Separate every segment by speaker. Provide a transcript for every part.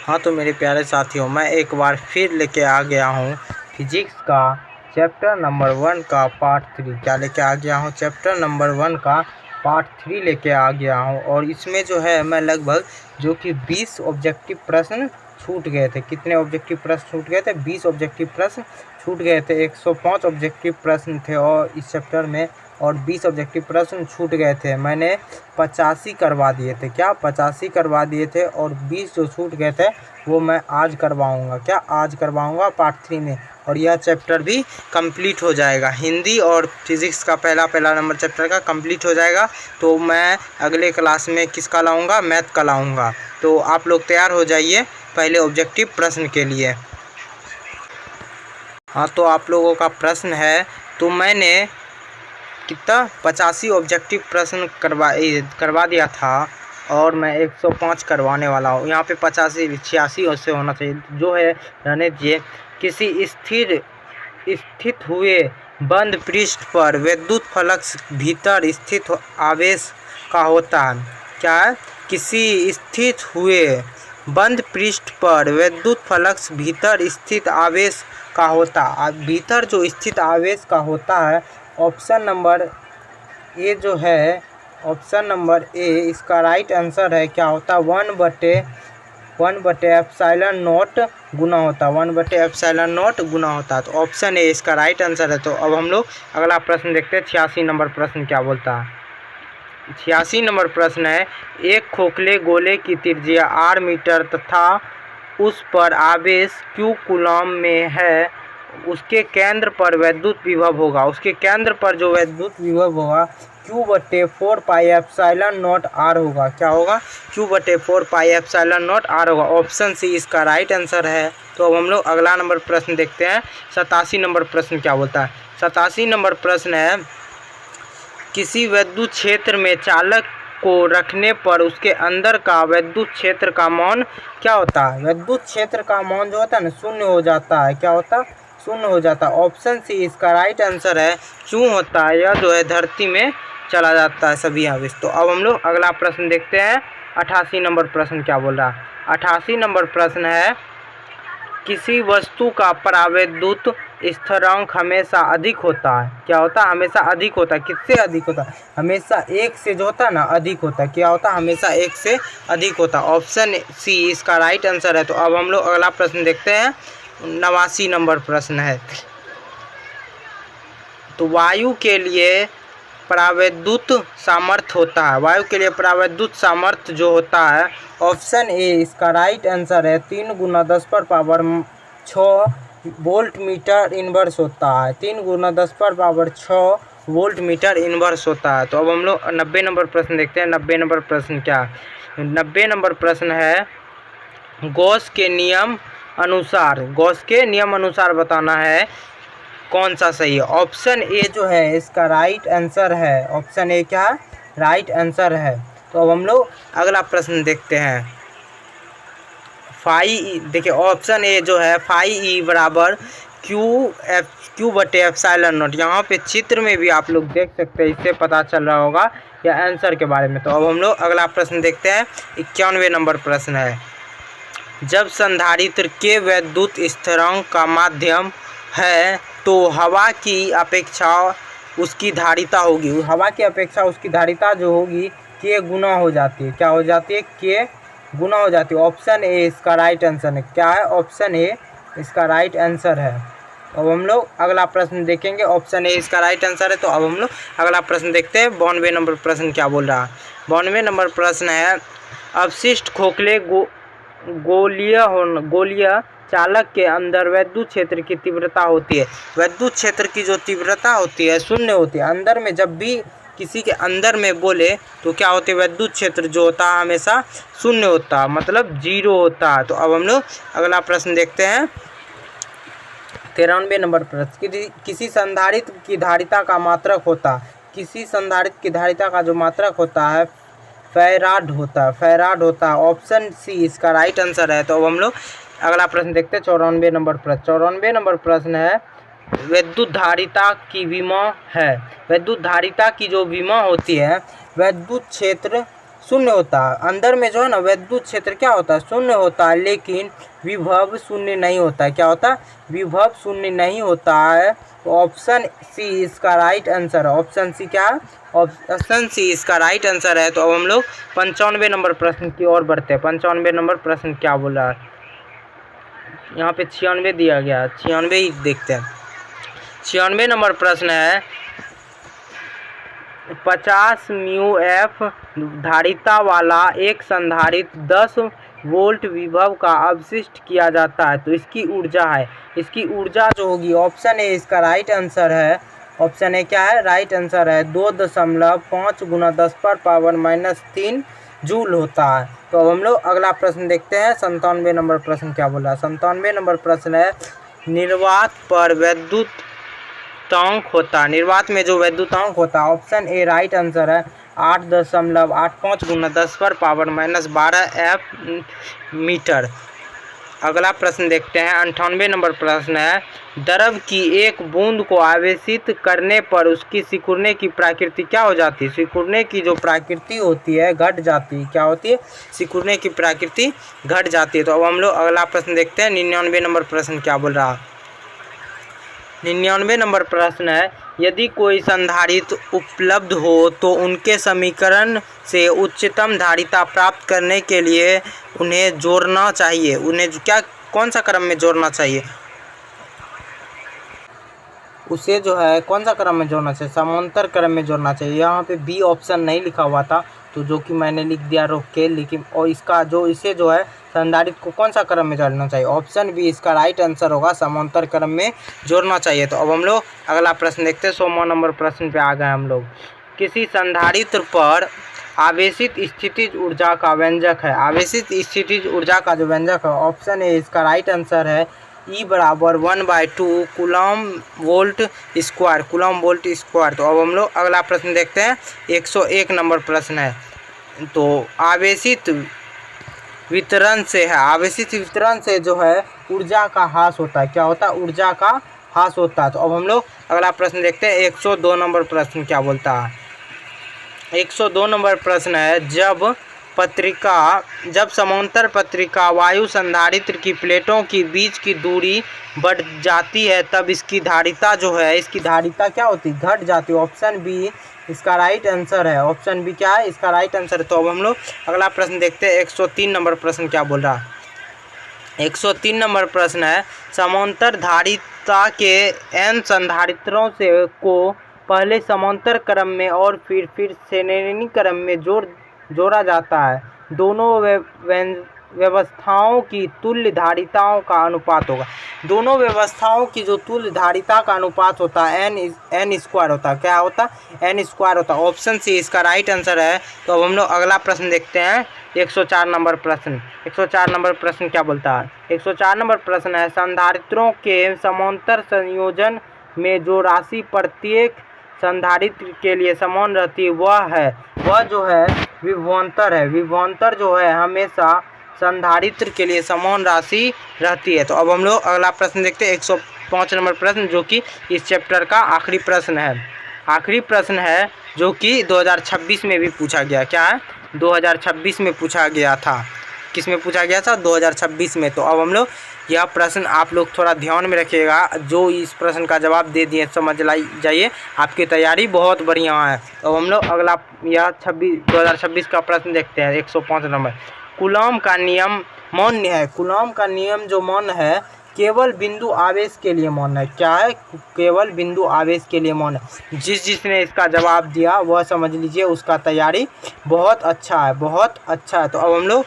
Speaker 1: हाँ तो मेरे प्यारे साथियों, मैं एक बार फिर लेके आ गया हूँ फिजिक्स का चैप्टर नंबर 1 का पार्ट 3। क्या लेके आ गया हूँ? चैप्टर नंबर 1 का पार्ट 3 लेके आ गया हूँ। और इसमें जो है मैं लगभग जो कि 20 ऑब्जेक्टिव प्रश्न छूट गए थे। कितने ऑब्जेक्टिव प्रश्न छूट गए थे? 20 ऑब्जेक्टिव प्रश्न छूट गए थे। 105 ऑब्जेक्टिव प्रश्न थे और इस चैप्टर में, और 20 ऑब्जेक्टिव प्रश्न छूट गए थे। मैंने 85 करवा दिए थे। क्या 85 करवा दिए थे? और 20 जो छूट गए थे वो मैं आज करवाऊँगा। क्या आज करवाऊँगा पार्ट 3 में। और यह चैप्टर भी कंप्लीट हो जाएगा। हिंदी और फिज़िक्स का पहला नंबर चैप्टर का कंप्लीट हो जाएगा। तो मैं अगले क्लास में किसका लाऊँगा? मैथ का लाऊँगा। तो आप लोग तैयार हो जाइए पहले ऑब्जेक्टिव प्रश्न के लिए। हाँ तो आप लोगों का प्रश्न है, तो मैंने कितना 85 ऑब्जेक्टिव प्रश्न करवा दिया था और मैं 105 करवाने वाला हूँ। यहाँ पे 85 86 से होना चाहिए, जो है रहने दीजिए। किसी स्थित हुए बंद पृष्ठ पर विद्युत फ्लक्स भीतर स्थित आवेश का होता है। क्या है? किसी स्थित हुए बंद पृष्ठ पर विद्युत फ्लक्स भीतर स्थित आवेश का होता है। भीतर जो स्थित आवेश का होता है, ऑप्शन नंबर ए जो है, ऑप्शन नंबर ए इसका राइट आंसर है। क्या होता है? 1/1/ε0 गुना होता है। 1/ε0 गुना होता है। तो ऑप्शन ए इसका राइट आंसर है। तो अब हम लोग अगला प्रश्न देखते हैं। 86 नंबर प्रश्न क्या बोलता है? 86 नंबर प्रश्न है, एक खोखले गोले की त्रिज्या r मीटर तथा उस पर आवेश q कूलम में है, उसके केंद्र पर विद्युत विभव होगा। उसके केंद्र पर जो विद्युत विभव होगा Q/4πε0 r होगा। क्या होगा? Q/4πε0 r होगा। ऑप्शन सी इसका राइट आंसर है। तो अब हम लोग अगला नंबर प्रश्न देखते हैं। 87 नंबर प्रश्न क्या बोलता है? 87 नंबर प्रश्न है, किसी विद्युत क्षेत्र में चालक को रखने पर उसके अंदर का विद्युत क्षेत्र का मान क्या होता है? विद्युत क्षेत्र का मान जो होता है ना, शून्य हो जाता है। क्या होता है? शून्य हो जाता है। ऑप्शन सी इसका राइट आंसर है। क्यों होता है? यह जो है धरती में चला जाता है सभी आवेश। तो अब हम लोग अगला प्रश्न देखते हैं। 88 नंबर प्रश्न क्या बोल रहा है? 88 नंबर प्रश्न है, किसी वस्तु का परावैद्युत स्थिरांक हमेशा अधिक होता है। क्या होता है? हमेशा अधिक होता है। किससे अधिक होता है? हमेशा एक से जो होता है ना, अधिक होता है। क्या होता है? हमेशा एक से अधिक होता है। ऑप्शन सी इसका राइट आंसर है। तो अब हम लोग अगला प्रश्न देखते हैं। 89 नंबर प्रश्न है, तो वायु के लिए परावैद्युत सामर्थ्य होता है। वायु के लिए परावैद्युत सामर्थ्य जो होता है, ऑप्शन ए इसका राइट आंसर है। 3 × 10⁻6 वोल्ट मीटर इनवर्स होता है। 3 × 10⁻6 वोल्ट मीटर इनवर्स होता है। तो अब हम लोग 90 नंबर प्रश्न देखते हैं। 90 नंबर प्रश्न क्या? 90 नंबर प्रश्न है, गॉस के नियम अनुसार बताना है कौन सा सही है। ऑप्शन ए जो है इसका राइट आंसर है। ऑप्शन ए क्या है? राइट आंसर है। तो अब हम लोग अगला प्रश्न देखते हैं। देखिए ऑप्शन ए जो है φE बराबर Q/ε0। यहाँ पे चित्र में भी आप लोग देख सकते हैं, इससे पता चल रहा होगा या आंसर के बारे में। तो अब हम लोग अगला प्रश्न देखते हैं। 91 नंबर प्रश्न है, जब संधारित्र के विद्युत स्थिरांक का माध्यम है तो हवा की अपेक्षा उसकी धारिता होगी। हवा की अपेक्षा उसकी धारिता जो होगी के गुना हो जाती है। क्या हो जाती है? के गुना हो जाती है। ऑप्शन ए इसका राइट आंसर है। क्या है? ऑप्शन ए इसका राइट आंसर है। अब हम लोग अगला प्रश्न देखेंगे। ऑप्शन ए इसका राइट आंसर है। तो अब हम लोग अगला प्रश्न देखते हैं। 92 नंबर प्रश्न क्या बोल रहा है? 92 नंबर प्रश्न है, अवशिष्ट खोखले गोलीय चालक के अंदर विद्युत क्षेत्र की तीव्रता होती है। विद्युत क्षेत्र की जो तीव्रता होती है शून्य होती है। अंदर में जब भी किसी के अंदर में बोले तो क्या होती है? विद्युत क्षेत्र जो होता है हमेशा शून्य होता है, मतलब 0 होता है। तो अब हम लोग अगला प्रश्न देखते हैं। 93 नंबर प्रश्न, किसी संधारित्र की धारिता का मात्रक होता है। किसी संधारित्र की धारिता का जो मात्रक होता है फैराड होता है। ऑप्शन सी इसका राइट आंसर है। तो अब हम लोग अगला प्रश्न देखते हैं। 94 नंबर प्रश्न। 94 नंबर प्रश्न है, विद्युत धारिता की जो विमा होती है, विद्युत क्षेत्र शून्य होता है। अंदर में जो है ना विद्युत क्षेत्र क्या होता है, शून्य होता है, लेकिन विभव शून्य नहीं होता है। क्या होता है, विभव शून्य नहीं होता है। तो ऑप्शन सी इसका राइट आंसर है। ऑप्शन सी क्या है, ऑप्शन सी इसका राइट आंसर है। तो अब हम लोग 95 नंबर प्रश्न की ओर बढ़ते हैं। 95 नंबर प्रश्न क्या बोला है, यहाँ पे 96 दिया गया, 96 ही देखते हैं। 96 नंबर प्रश्न है 50 म्यू एफ धारिता वाला एक संधारित्र 10 वोल्ट विभव का अवशिष्ट किया जाता है, तो इसकी ऊर्जा है, इसकी ऊर्जा जो होगी, ऑप्शन ए इसका राइट आंसर है। ऑप्शन ए क्या है, राइट आंसर है 2.5 × 10⁻³ जूल होता है। तो अब हम लोग अगला प्रश्न देखते हैं। 97 नंबर प्रश्न क्या बोला। 97 नंबर प्रश्न है निर्वात पर वैद्युतांक होता है, निर्वात में जो वैद्युतांक होता है, ऑप्शन ए राइट आंसर है 8.85 × 10⁻12 एफ मीटर। अगला प्रश्न देखते हैं। 98 नंबर प्रश्न है द्रव की एक बूंद को आवेशित करने पर उसकी सिकुड़ने की प्रकृति क्या हो जाती है, सिकुड़ने की जो प्रकृति होती है घट जाती है। क्या होती है, सिकुड़ने की प्रकृति घट जाती है। तो अब हम लोग अगला प्रश्न देखते हैं। 99 नंबर प्रश्न क्या बोल रहा है। 99 नंबर प्रश्न है यदि कोई संधारित्र उपलब्ध हो तो उनके समीकरण से उच्चतम धारिता प्राप्त करने के लिए उन्हें जोड़ना चाहिए, उन्हें क्या कौन सा क्रम में जोड़ना चाहिए, उसे जो है कौन सा क्रम में जोड़ना चाहिए, समांतर क्रम में जोड़ना चाहिए। यहाँ पे बी ऑप्शन नहीं लिखा हुआ था, तो जो कि मैंने लिख दिया रोक के, लेकिन और इसका जो इसे जो है संधारित्र को कौन सा क्रम में जोड़ना चाहिए, ऑप्शन बी इसका राइट आंसर होगा, समांतर क्रम में जोड़ना चाहिए। तो अब हम लोग अगला प्रश्न देखते हैं। 100वां नंबर प्रश्न पे आ गए हम लोग। किसी संधारित्र पर आवेशित स्थितिज ऊर्जा का व्यंजक है, आवेशित स्थितिज ऊर्जा का जो व्यंजक है, ऑप्शन ए इसका राइट आंसर है E बराबर 1/2 coulomb volt square, coulomb volt square. तो अब हम लोग अगला प्रश्न देखते हैं। 101 नंबर प्रश्न है। तो आवेशित वितरण से है, आवेशित वितरण से जो है ऊर्जा का ह्रास होता है। क्या होता है, ऊर्जा का ह्रास होता है। तो अब हम लोग अगला प्रश्न देखते हैं। 102 नंबर प्रश्न क्या बोलता है। 102 नंबर प्रश्न है जब समांतर पत्रिका वायु संधारित्र की प्लेटों की बीच की दूरी बढ़ जाती है तब इसकी धारिता जो है, इसकी धारिता क्या होती है, घट जाती है। ऑप्शन बी इसका राइट आंसर है। ऑप्शन बी क्या है, इसका राइट आंसर है। तो अब हम लोग अगला प्रश्न देखते हैं। 103 नंबर प्रश्न क्या बोल रहा है। 103 नंबर प्रश्न है समांतर धारिता के n संधारित्रों से को पहले समांतर क्रम में और फिर श्रेणी क्रम में जोड़ा जाता है। दोनों व्यवस्थाओं की तुल्य धारिताओं का अनुपात होगा, दोनों व्यवस्थाओं की जो तुल्य धारिता का अनुपात होता है n स्क्वायर होता है। क्या होता है, n स्क्वायर होता है। ऑप्शन सी इसका राइट आंसर है। तो अब हम लोग अगला प्रश्न देखते हैं। 104 नंबर प्रश्न। 104 नंबर प्रश्न क्या बोलता है। 104 नंबर प्रश्न है संधारित्रों के समांतर संयोजन में जो राशि प्रत्येक संधारित्र के लिए समान रहती है वह जो है विभवांतर है। विभवांतर जो है हमेशा संधारित्र के लिए समान राशि रहती है। तो अब हम लोग अगला प्रश्न देखते हैं। 105 नंबर प्रश्न जो कि इस चैप्टर का आखिरी प्रश्न है। आखिरी प्रश्न है जो कि 2026 में भी पूछा गया। क्या है, 2026 में पूछा गया था। किस में पूछा गया था, 2026 में। तो अब हम लोग यह प्रश्न आप लोग थोड़ा ध्यान में रखिएगा। जो इस प्रश्न का जवाब दे दिए समझ जाइए, आपकी तैयारी बहुत बढ़िया है। तो हम लोग अगला यह 2026 का प्रश्न देखते हैं। 105 नंबर कूलॉम का नियम मान्य है। कूलॉम का नियम जो मान्य है केवल बिंदु आवेश के लिए मान्य है। क्या है, केवल बिंदु आवेश के लिए मान्य है। जिसने इसका जवाब दिया वह समझ लीजिए उसका तैयारी बहुत अच्छा है, बहुत अच्छा है। तो अब हम लोग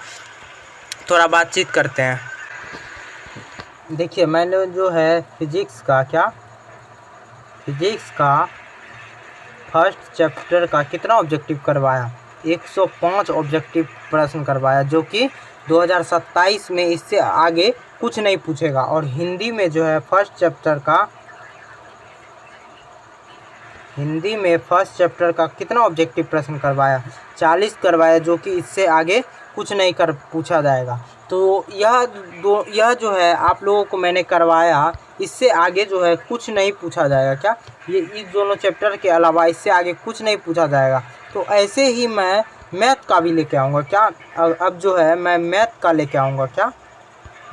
Speaker 1: थोड़ा बातचीत करते हैं। देखिए मैंने जो है फिजिक्स का फर्स्ट चैप्टर का कितना ऑब्जेक्टिव करवाया, 105 ऑब्जेक्टिव प्रश्न करवाया, जो कि 2027 में इससे आगे कुछ नहीं पूछेगा। और हिंदी में जो है फर्स्ट चैप्टर का कितना ऑब्जेक्टिव प्रश्न करवाया, 40 करवाया, जो कि इससे आगे कुछ नहीं पूछा जाएगा। तो यह जो है आप लोगों को मैंने करवाया, इससे आगे जो है कुछ नहीं पूछा जाएगा। क्या, ये इस दोनों चैप्टर के अलावा इससे आगे कुछ नहीं पूछा जाएगा। तो ऐसे ही मैं मैथ का भी लेके आऊँगा क्या। अब जो है मैं मैथ का लेके आऊँगा क्या,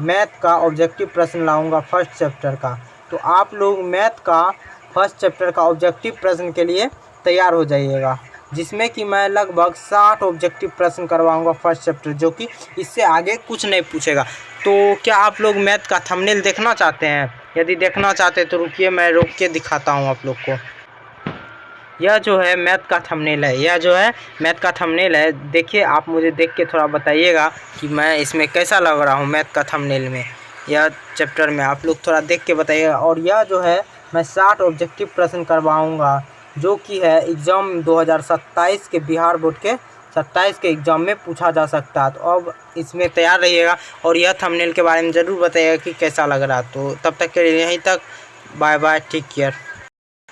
Speaker 1: मैथ का ऑब्जेक्टिव प्रश्न लाऊंगा फर्स्ट चैप्टर का। तो आप लोग मैथ का फर्स्ट चैप्टर का ऑब्जेक्टिव प्रश्न के लिए तैयार हो जाइएगा, जिसमें कि मैं लगभग 60 ऑब्जेक्टिव प्रश्न करवाऊंगा फर्स्ट चैप्टर, जो कि इससे आगे कुछ नहीं पूछेगा। तो क्या आप लोग मैथ का थंबनेल देखना चाहते हैं? यदि देखना चाहते हैं तो रुकिए, मैं रोक के दिखाता हूँ आप लोग को। यह जो है मैथ का थंबनेल है, यह जो है मैथ का थंबनेल है। देखिए, आप मुझे देख के थोड़ा बताइएगा कि मैं इसमें कैसा लग रहा हूँ मैथ का थंबनेल में, यह चैप्टर में। आप लोग थोड़ा देख के बताइएगा। और यह जो है मैं 60 ऑब्जेक्टिव प्रश्न करवाऊँगा, जो कि है एग्ज़ाम 2027 के बिहार बोर्ड के 27 के एग्ज़ाम में पूछा जा सकता है। तो अब इसमें तैयार रहिएगा और यह थंबनेल के बारे में ज़रूर बताइएगा कि कैसा लग रहा। तो तब तक के लिए यहीं तक, बाय बाय, टेक केयर।